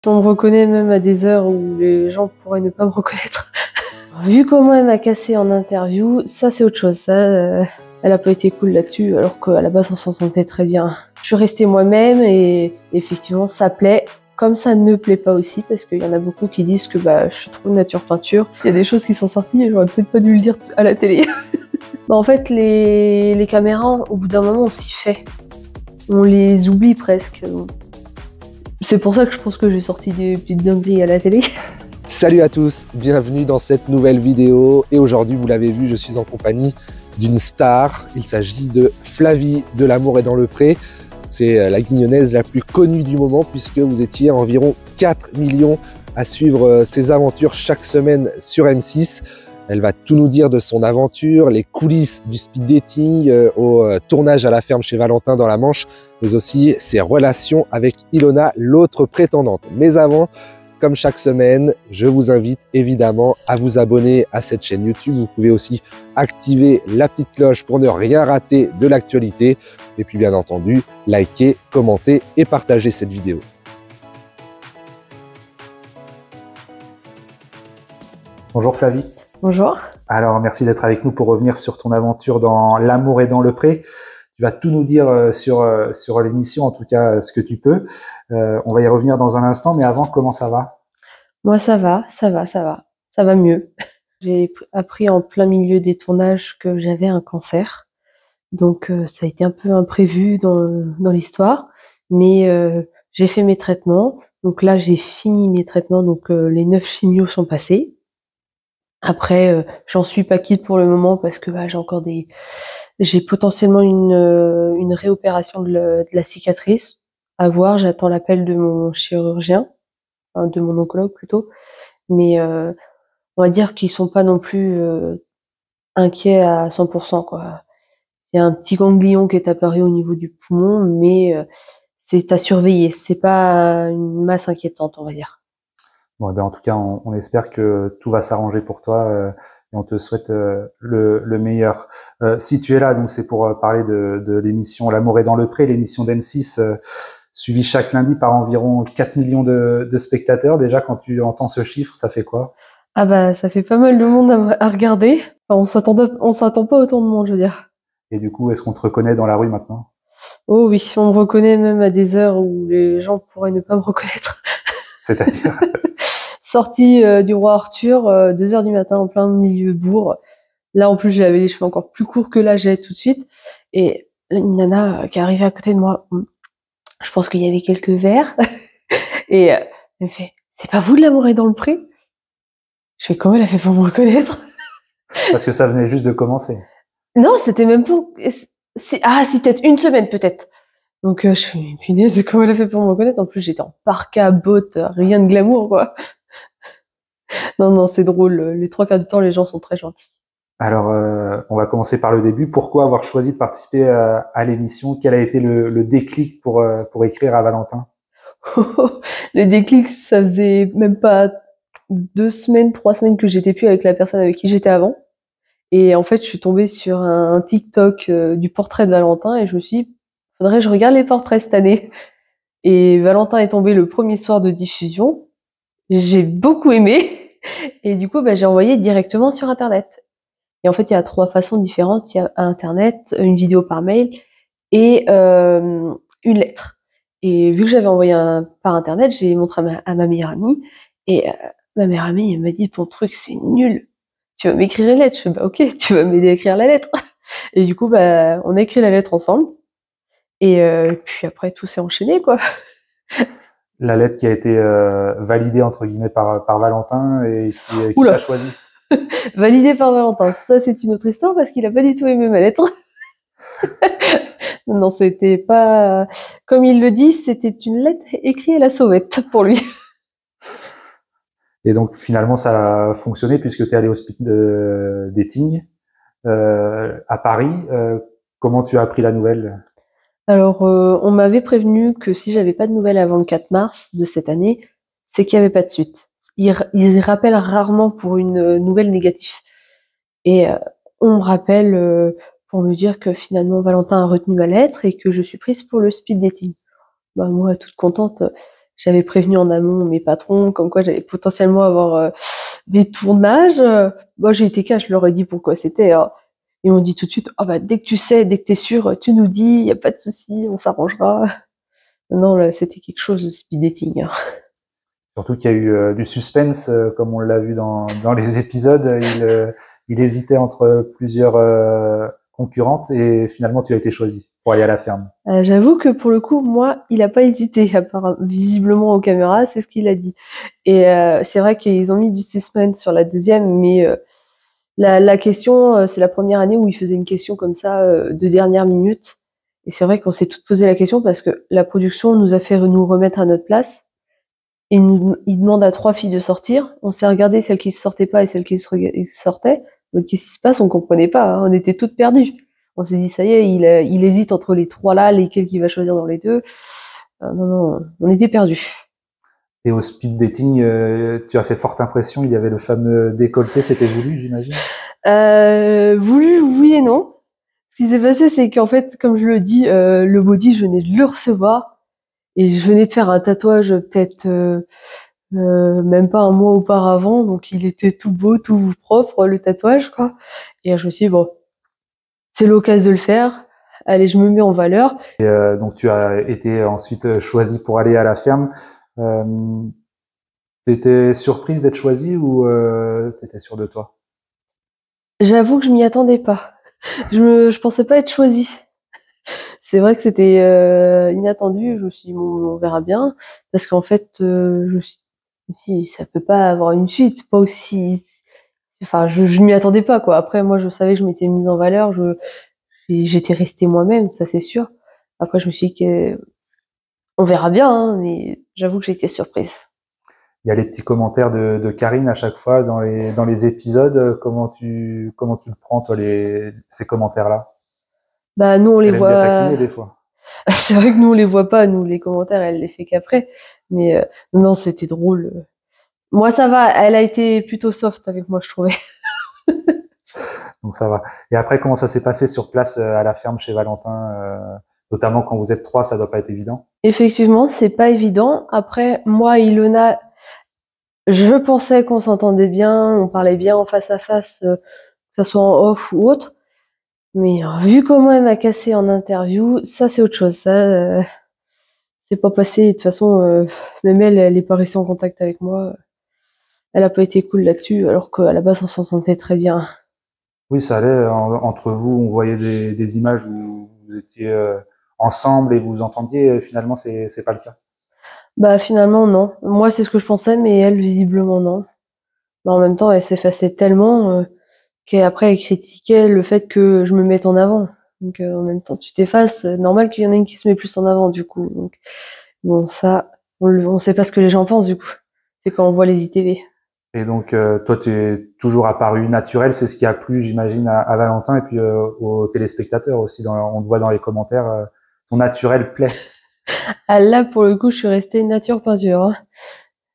On me reconnaît même à des heures où les gens pourraient ne pas me reconnaître. Vu comment elle m'a cassé en interview, ça c'est autre chose. Ça, elle a pas été cool là-dessus, alors qu'à la base on s'en sentait très bien. Je suis restée moi-même et effectivement ça plaît. Comme ça ne plaît pas aussi, parce qu'il y en a beaucoup qui disent que je suis trop nature peinture. Il y a des choses qui sont sorties et j'aurais peut-être pas dû le dire à la télé. En fait, les caméras, au bout d'un moment, on s'y fait. On les oublie presque. C'est pour ça que je pense que j'ai sorti des petites dingueries à la télé. Salut à tous, bienvenue dans cette nouvelle vidéo. Et aujourd'hui, vous l'avez vu, je suis en compagnie d'une star. Il s'agit de Flavie de L'Amour est dans le pré. C'est la guignonnaise la plus connue du moment puisque vous étiez environ 4 millions à suivre ses aventures chaque semaine sur M6. Elle va tout nous dire de son aventure, les coulisses du speed dating, au tournage à la ferme chez Valentin dans la Manche, mais aussi ses relations avec Ilona, l'autre prétendante. Mais avant, comme chaque semaine, je vous invite évidemment à vous abonner à cette chaîne YouTube. Vous pouvez aussi activer la petite cloche pour ne rien rater de l'actualité. Et puis bien entendu, liker, commenter et partager cette vidéo. Bonjour Flavie. Bonjour. Alors merci d'être avec nous pour revenir sur ton aventure dans L'Amour est dans le pré. Tu vas tout nous dire sur l'émission, en tout cas ce que tu peux. On va y revenir dans un instant, mais avant, comment ça va? Moi ça va. Ça va mieux. J'ai appris en plein milieu des tournages que j'avais un cancer. Donc ça a été un peu imprévu dans l'histoire. Mais j'ai fait mes traitements. Donc là j'ai fini mes traitements. Donc les 9 chimios sont passés. Après, j'en suis pas quitte pour le moment parce que j'ai potentiellement une réopération de la cicatrice à voir. J'attends l'appel de mon chirurgien, enfin de mon oncologue plutôt. Mais on va dire qu'ils sont pas non plus inquiets à 100%, quoi. Il y a un petit ganglion qui est apparu au niveau du poumon, mais c'est à surveiller. C'est pas une masse inquiétante, on va dire. Bon, en tout cas, on espère que tout va s'arranger pour toi et on te souhaite le meilleur. Si tu es là, donc c'est pour parler de l'émission L'Amour est dans le pré, l'émission d'M6, suivie chaque lundi par environ 4 millions de spectateurs. Déjà, quand tu entends ce chiffre, ça fait quoi? Ah ça fait pas mal de monde à regarder. Enfin, on s'attend pas autant de monde, je veux dire. Et du coup, est-ce qu'on te reconnaît dans la rue maintenant? Oh oui, on me reconnaît même à des heures où les gens pourraient ne pas me reconnaître. C'est-à-dire? Sortie du Roi Arthur, 2h du matin en plein milieu bourg. Là en plus j'avais les cheveux encore plus courts que là j'ai tout de suite. Et une nana qui est arrivée à côté de moi, je pense qu'il y avait quelques verres. Et elle me fait « C'est pas vous de L'Amour est dans le pré ?» Je fais « Comment elle a fait pour me reconnaître ?» Parce que ça venait juste de commencer. Non, c'était même pas... si peut-être une semaine peut-être. Donc je fais « Punaise, comment elle a fait pour me reconnaître ?» En plus j'étais en parka, botte, rien de glamour quoi. Non, c'est drôle. Les 3/4 du temps, les gens sont très gentils. Alors, on va commencer par le début. Pourquoi avoir choisi de participer à l'émission? Quel a été le déclic pour écrire à Valentin? Le déclic, ça faisait même pas 2 semaines, 3 semaines que j'étais plus avec la personne avec qui j'étais avant. Et en fait, je suis tombée sur un TikTok du portrait de Valentin et je me suis dit, faudrait que je regarde les portraits cette année. Et Valentin est tombé le premier soir de diffusion. J'ai beaucoup aimé. Et du coup, j'ai envoyé directement sur Internet. Et en fait, il y a 3 façons différentes. Il y a Internet, une vidéo par mail et une lettre. Et vu que j'avais envoyé par Internet, j'ai montré à ma meilleure amie. Et ma meilleure amie, elle m'a dit « Ton truc, c'est nul. Tu vas m'écrire une lettre ?» Je fais « Bah ok, tu vas m'aider à écrire la lettre. » Et du coup, on a écrit la lettre ensemble. Et puis après, tout s'est enchaîné, quoi. La lettre qui a été validée entre guillemets par Valentin et qui t'a choisi. Validée par Valentin, ça c'est une autre histoire parce qu'il a pas du tout aimé ma lettre. Non, c'était pas comme il le dit, c'était une lettre écrite à la sauvette pour lui. Et donc finalement ça a fonctionné puisque tu es allé au speed dating à Paris. Comment tu as appris la nouvelle? Alors, on m'avait prévenu que si j'avais pas de nouvelles avant le 4 mars de cette année, c'est qu'il y avait pas de suite. Ils rappellent rarement pour une nouvelle négative. Et on me rappelle pour me dire que finalement Valentin a retenu ma lettre et que je suis prise pour le speed dating. Moi, toute contente, j'avais prévenu en amont mes patrons, comme quoi j'allais potentiellement avoir des tournages. Moi, j'ai été cash, je leur ai dit pourquoi c'était. Hein. Ils m'ont dit tout de suite, oh, bah, dès que tu sais, dès que t'es sûr, tu nous dis, il n'y a pas de souci, on s'arrangera. Non, là, c'était quelque chose de speed dating. Hein. Surtout qu'il y a eu du suspense, comme on l'a vu dans les épisodes. Il hésitait entre plusieurs concurrentes et finalement tu as été choisi pour aller à la ferme. J'avoue que pour le coup, moi, il a pas hésité, à part visiblement aux caméras, c'est ce qu'il a dit. Et c'est vrai qu'ils ont mis du suspense sur la deuxième, mais la question, c'est la première année où il faisait une question comme ça de dernière minute. Et c'est vrai qu'on s'est toutes posé la question parce que la production nous a fait nous remettre à notre place. Et il demande à 3 filles de sortir. On s'est regardé celles qui ne sortaient pas et celles qui sortaient. Mais qu'est-ce qui se passe? On comprenait pas. Hein. On était toutes perdues. On s'est dit, ça y est, il hésite entre les 3 là, lesquels il va choisir dans les 2. Non, on était perdus. Et au speed dating, tu as fait forte impression. Il y avait le fameux décolleté, c'était voulu, j'imagine? Voulu, oui et non. Ce qui s'est passé, c'est qu'en fait, comme je le dis, le body, je venais de le recevoir. Et je venais de faire un tatouage peut-être même pas un mois auparavant, donc il était tout beau, tout propre, le tatouage, quoi. Et je me suis dit, bon, c'est l'occasion de le faire. Allez, je me mets en valeur. Et donc tu as été ensuite choisie pour aller à la ferme. T'étais surprise d'être choisie ou t'étais sûre de toi? J'avoue que je m'y attendais pas. Je pensais pas être choisie. C'est vrai que c'était inattendu. Je me suis dit, bon, on verra bien. Parce qu'en fait, je me suis dit, ça peut pas avoir une suite, pas aussi. Enfin, je m'y attendais pas, quoi. Après, moi, je savais que je m'étais mise en valeur. J'étais restée moi-même, ça c'est sûr. Après, je me suis dit que on verra bien, hein, mais j'avoue que j'ai été surprise. Il y a les petits commentaires de Karine à chaque fois dans les épisodes. Comment tu le prends, toi, ces commentaires-là? Bah, nous, on les Elle aime bien voit. taquiner des fois. C'est vrai que nous, on les voit pas, nous, les commentaires, elle les fait qu'après. Mais non, c'était drôle. Moi, ça va, elle a été plutôt soft avec moi, je trouvais. Donc ça va. Et après, comment ça s'est passé sur place à la ferme chez Valentin, notamment quand vous êtes 3, ça doit pas être évident? Effectivement, c'est pas évident. Après, moi, Ilona, je pensais qu'on s'entendait bien, on parlait bien en face à face, que ça soit en off ou autre. Mais vu comment elle m'a cassé en interview, ça c'est autre chose. Ça, c'est pas passé. De toute façon, même elle est pas restée en contact avec moi. Elle a pas été cool là-dessus, alors qu'à la base on s'entendait très bien. Oui, ça allait. Entre vous, on voyait des images où vous étiez ensemble et vous vous entendiez. Finalement, c'est pas le cas. Bah finalement non. Moi c'est ce que je pensais, mais elle visiblement non. Mais en même temps, elle s'effaçait tellement qu'après elle critiquait le fait que je me mette en avant. Donc en même temps, tu t'effaces. Normal qu'il y en ait une qui se met plus en avant du coup. Donc bon, ça, on sait pas ce que les gens pensent du coup. C'est quand on voit les ITV. Et donc, toi, tu es toujours apparu naturel. C'est ce qui a plu, j'imagine, à Valentin et puis aux téléspectateurs aussi. On te voit dans les commentaires, ton naturel plaît. Ah là, pour le coup, je suis restée nature peinture. Hein.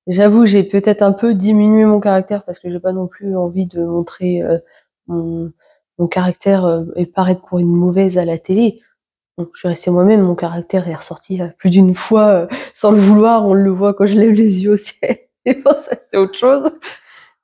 J'avoue, j'ai peut-être un peu diminué mon caractère parce que j'ai pas non plus envie de montrer mon, mon caractère et paraître pour une mauvaise à la télé. Donc, je suis restée moi-même, mon caractère est ressorti plus d'une fois sans le vouloir, on le voit quand je lève les yeux au ciel. Et bon, ça c'est autre chose.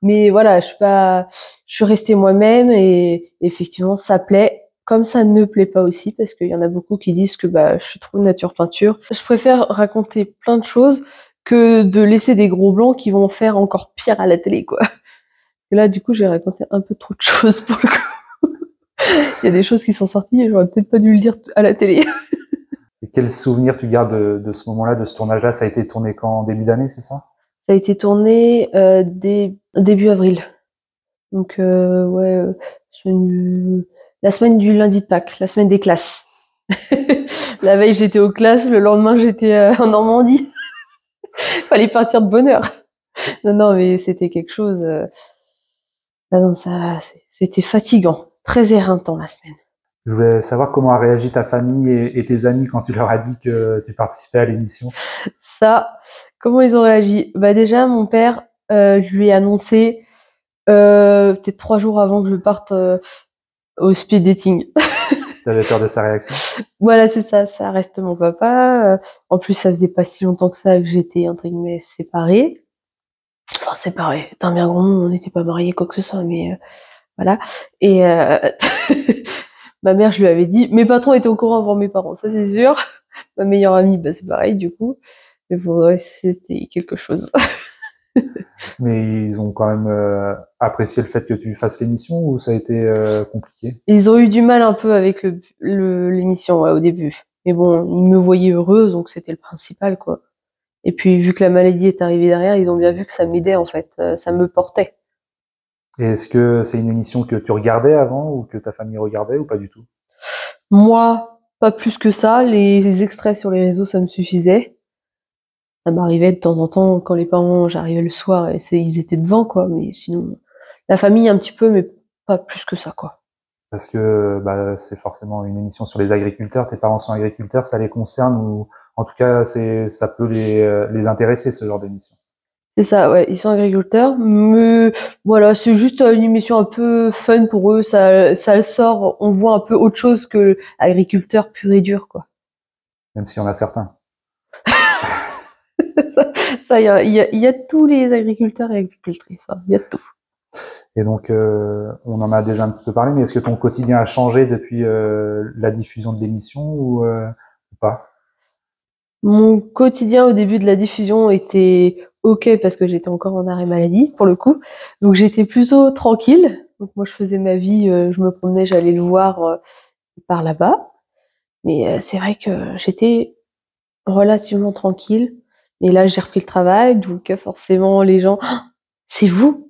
Mais voilà, je suis restée moi-même et effectivement ça plaît. Comme ça ne plaît pas aussi, parce qu'il y en a beaucoup qui disent que bah, je suis trop nature peinture. Je préfère raconter plein de choses que de laisser des gros blancs qui vont faire encore pire à la télé, quoi. Et là, du coup, j'ai raconté un peu trop de choses pour le coup. Il y a des choses qui sont sorties et j'aurais peut-être pas dû le dire à la télé. Et quel souvenir tu gardes de ce moment-là, de ce tournage-là? Ça a été tourné quand? En début d'année, c'est ça? Ça a été tourné début avril. Donc, ouais, la semaine du lundi de Pâques, la semaine des classes. La veille, j'étais aux classes, le lendemain, j'étais en Normandie. Fallait partir de bonne heure. Non, mais c'était quelque chose. Ah non, c'était fatigant, très éreintant la semaine. Je voulais savoir comment a réagi ta famille et tes amis quand tu leur as dit que tu participais à l'émission. Ça, comment ils ont réagi? Bah déjà, mon père, je lui ai annoncé peut-être 3 jours avant que je parte au speed dating. T'avais peur de sa réaction? Voilà, c'est ça reste mon papa. En plus, ça faisait pas si longtemps que ça que j'étais, entre guillemets, séparée. Enfin, séparée, c'est un bien grand mot, on n'était pas mariés, quoi que ce soit, mais voilà. Et ma mère, je lui avais dit, mes patrons étaient au courant avant mes parents, ça c'est sûr. Ma meilleure amie, bah, c'est pareil, du coup. Mais bon, ouais, c'était quelque chose. Mais ils ont quand même apprécié le fait que tu fasses l'émission ou ça a été compliqué? Ils ont eu du mal un peu avec l'émission, ouais, au début. Mais bon, ils me voyaient heureuse, donc c'était le principal, quoi. Et puis, vu que la maladie est arrivée derrière, ils ont bien vu que ça m'aidait, en fait. Ça me portait. Et est-ce que c'est une émission que tu regardais avant ou que ta famille regardait ou pas du tout? Moi, pas plus que ça. Les extraits sur les réseaux, ça me suffisait. Ça m'arrivait de temps en temps, quand les parents, j'arrivais le soir et ils étaient devant, quoi. Mais sinon, la famille un petit peu, mais pas plus que ça, quoi. Parce que bah, c'est forcément une émission sur les agriculteurs, tes parents sont agriculteurs, ça les concerne ou en tout cas ça peut les intéresser ce genre d'émission. C'est ça, ouais, ils sont agriculteurs, mais voilà, c'est juste une émission un peu fun pour eux, ça sort, on voit un peu autre chose que agriculteur pur et dur, quoi. Même s'il y en a certains. Ça, il y a tous les agriculteurs et agricultrices, hein, il y a tout. Et donc, on en a déjà un petit peu parlé, mais est-ce que ton quotidien a changé depuis la diffusion de l'émission ou pas? Mon quotidien au début de la diffusion était ok parce que j'étais encore en arrêt maladie pour le coup, donc j'étais plutôt tranquille. Donc moi je faisais ma vie, je me promenais, j'allais le voir par là-bas. Mais c'est vrai que j'étais relativement tranquille. Mais là j'ai repris le travail, donc forcément les gens: «Ah, c'est vous?»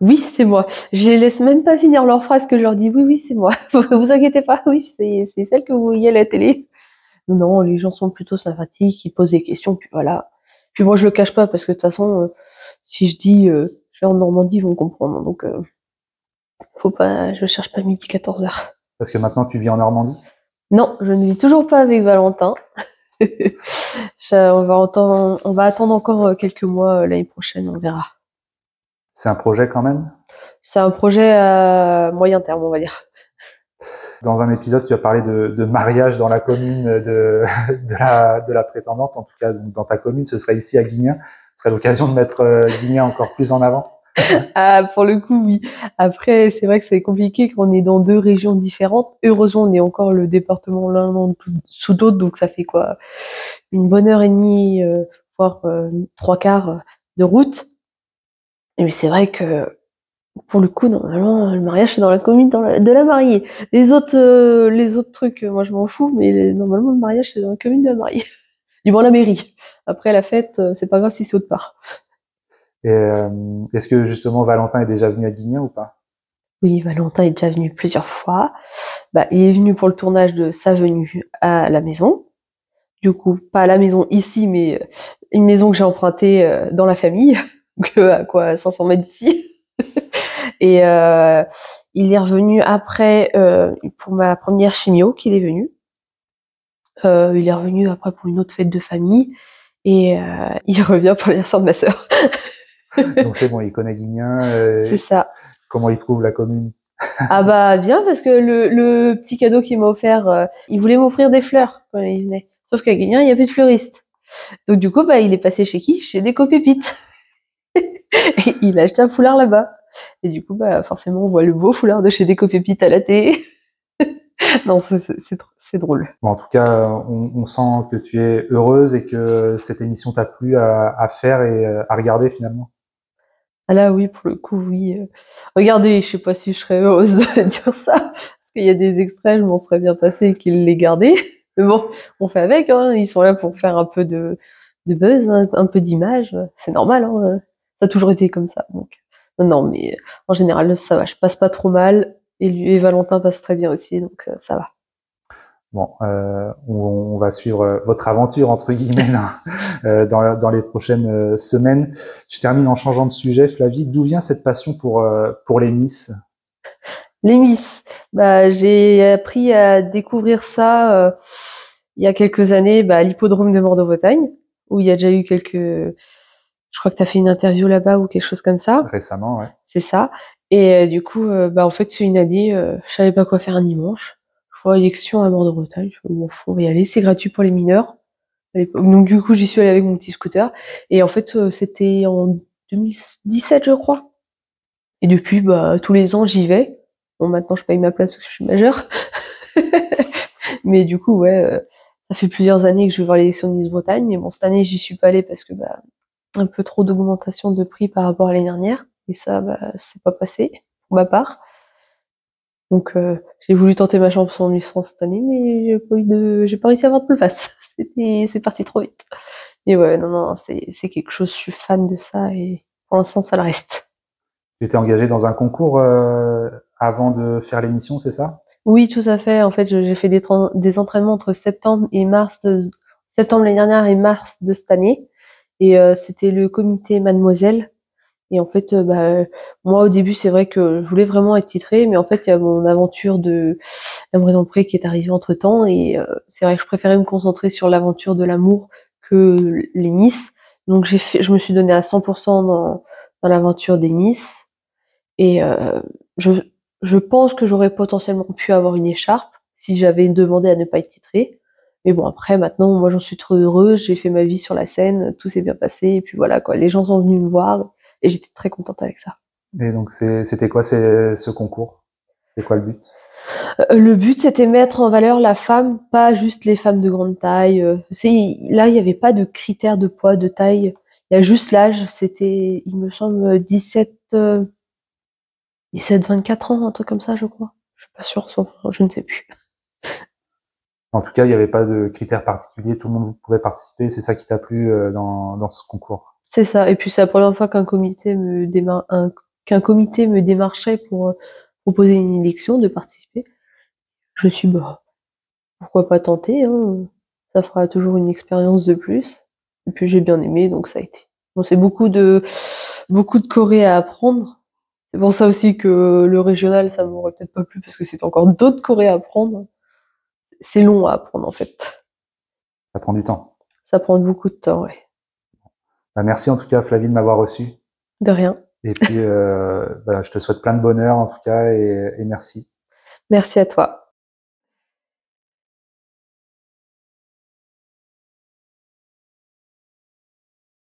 «Oui, c'est moi». Je les laisse même pas finir leur phrase que je leur dis: «Oui, oui, c'est moi. Vous inquiétez pas, oui, c'est celle que vous voyez à la télé». Non, les gens sont plutôt sympathiques, ils posent des questions, puis voilà. Puis moi, je le cache pas parce que de toute façon, si je dis, je vais en Normandie, ils vont comprendre. Donc, faut pas, je cherche pas midi 14h. Parce que maintenant tu vis en Normandie? Non, je ne vis toujours pas avec Valentin. On va attendre encore quelques mois, l'année prochaine, on verra. C'est un projet quand même? C'est un projet à moyen terme, on va dire. Dans un épisode, tu as parlé de mariage dans la commune de la prétendante, en tout cas dans ta commune, ce serait ici à Guignin. Ce serait l'occasion de mettre Guignin encore plus en avant. Ah, pour le coup, oui. Après, c'est vrai que c'est compliqué quand on est dans 2 régions différentes. Heureusement, on est encore le département l'un sous l'autre, donc ça fait quoi? Une bonne heure et demie, voire 3/4 de route. Mais c'est vrai que, pour le coup, normalement, le mariage, c'est dans la commune de la mariée. Les autres trucs, moi, je m'en fous, mais normalement, le mariage, c'est dans la commune de la mariée. Du moins, la mairie. Après, la fête, c'est pas grave si c'est autre part. Et est-ce que justement Valentin est déjà venu à Guignin ou pas? Oui, Valentin est déjà venu plusieurs fois. Bah, il est venu pour le tournage de sa venue à la maison. Du coup, pas à la maison ici, mais une maison que j'ai empruntée dans la famille, donc à quoi 500 mètres d'ici. Et il est revenu après pour ma première chimio qu'il est venu. Il est revenu après pour une autre fête de famille et il revient pour l'anniversaire de ma sœur. Donc c'est bon, il connaît Guignin. C'est ça. Comment il trouve la commune? Ah bah bien parce que le petit cadeau qu'il m'a offert, il voulait m'offrir des fleurs quand il venait. Sauf qu'à Guignin, il y avait de fleuriste. Donc du coup, bah il est passé chez qui? Chez Déco Pépite. Et il a acheté un foulard là-bas. Et du coup, bah forcément, on voit le beau foulard de chez Déco Pépite à la télé. Non, c'est drôle. Bon, en tout cas, on sent que tu es heureuse et que cette émission t'a plu à faire et à regarder finalement. Ah là, oui, pour le coup, oui. Regardez, je sais pas si je serais heureuse de dire ça, parce qu'il y a des extraits, je m'en serais bien passé qu'ils l'aient gardé. Mais bon, on fait avec, hein. Ils sont là pour faire un peu de buzz, hein, un peu d'image. C'est normal, hein. Ça a toujours été comme ça. Donc, non, mais en général, ça va. Je passe pas trop mal. Et lui et Valentin passent très bien aussi, donc ça va. Bon, on va suivre votre aventure entre guillemets dans les prochaines semaines. Je termine en changeant de sujet, Flavie. D'où vient cette passion pour les Miss? Les Miss, bah, j'ai appris à découvrir ça il y a quelques années à l'hippodrome de Bordeaux-Bretagne, où il y a déjà eu je crois que tu as fait une interview là-bas ou quelque chose comme ça. Récemment, ouais. C'est ça. Et du coup, en fait, c'est une année, je savais pas quoi faire un dimanche. élection à Mort-de-Bretagne, je m'en fous, on va y aller, c'est gratuit pour les mineurs. À l'époque. Donc du coup, j'y suis allée avec mon petit scooter. Et en fait, c'était en 2017, je crois. Et depuis, bah, tous les ans, j'y vais. Bon, maintenant, je paye ma place parce que je suis majeure. Mais du coup, ouais, ça fait plusieurs années que je vais voir l'élection de Miss Bretagne. Mais bon, cette année, j'y suis pas allée parce que, bah, un peu trop d'augmentation de prix par rapport à l'année dernière. Et ça, bah, c'est pas passé, pour ma part. Donc, j'ai voulu tenter ma chance en Miss France cette année, mais j'ai pas réussi à avoir de place. C'est parti trop vite. Et ouais, non, c'est quelque chose, je suis fan de ça et pour l'instant, ça le reste. Tu étais engagée dans un concours avant de faire l'émission, c'est ça? Oui, tout à fait. En fait, j'ai fait des entraînements entre septembre l'année dernière et mars de cette année. Et c'était le comité Mademoiselle. Et en fait, bah, moi, au début, c'est vrai que je voulais vraiment être titrée, mais en fait, il y a mon aventure de l'amour et dans le pré qui est arrivée entre-temps. Et c'est vrai que je préférais me concentrer sur l'aventure de l'amour que les Miss. Donc, je me suis donnée à 100% dans l'aventure des Miss. Et je, je pense que j'aurais potentiellement pu avoir une écharpe si j'avais demandé à ne pas être titrée. Mais bon, après, maintenant, moi, j'en suis trop heureuse. J'ai fait ma vie sur la scène, tout s'est bien passé. Et puis voilà, quoi. Les gens sont venus me voir et j'étais très contente avec ça. Et donc, c'était quoi ce concours? C'était quoi le but? Le but, c'était mettre en valeur la femme, pas juste les femmes de grande taille. Là, il n'y avait pas de critères de poids, de taille. Il y a juste l'âge. C'était, il me semble, 17-24 ans, un truc comme ça, je crois. Je suis pas sûre, je ne sais plus. En tout cas, il n'y avait pas de critères particuliers, tout le monde pouvait participer, c'est ça qui t'a plu dans ce concours. C'est ça. Et puis c'est la première fois qu'un comité me démarchait pour proposer une élection, de participer. Je me suis dit, bah, pourquoi pas tenter, hein. Ça fera toujours une expérience de plus. Et puis j'ai bien aimé, donc ça a été. Bon, c'est beaucoup de choré à apprendre. C'est pour ça aussi que le régional, ça m'aurait peut-être pas plu parce que c'est encore d'autres chorés à apprendre. C'est long à apprendre en fait. Ça prend du temps. Ça prend beaucoup de temps, ouais. Bah, merci en tout cas, Flavie, de m'avoir reçu. De rien. Et puis, je te souhaite plein de bonheur en tout cas et merci. Merci à toi.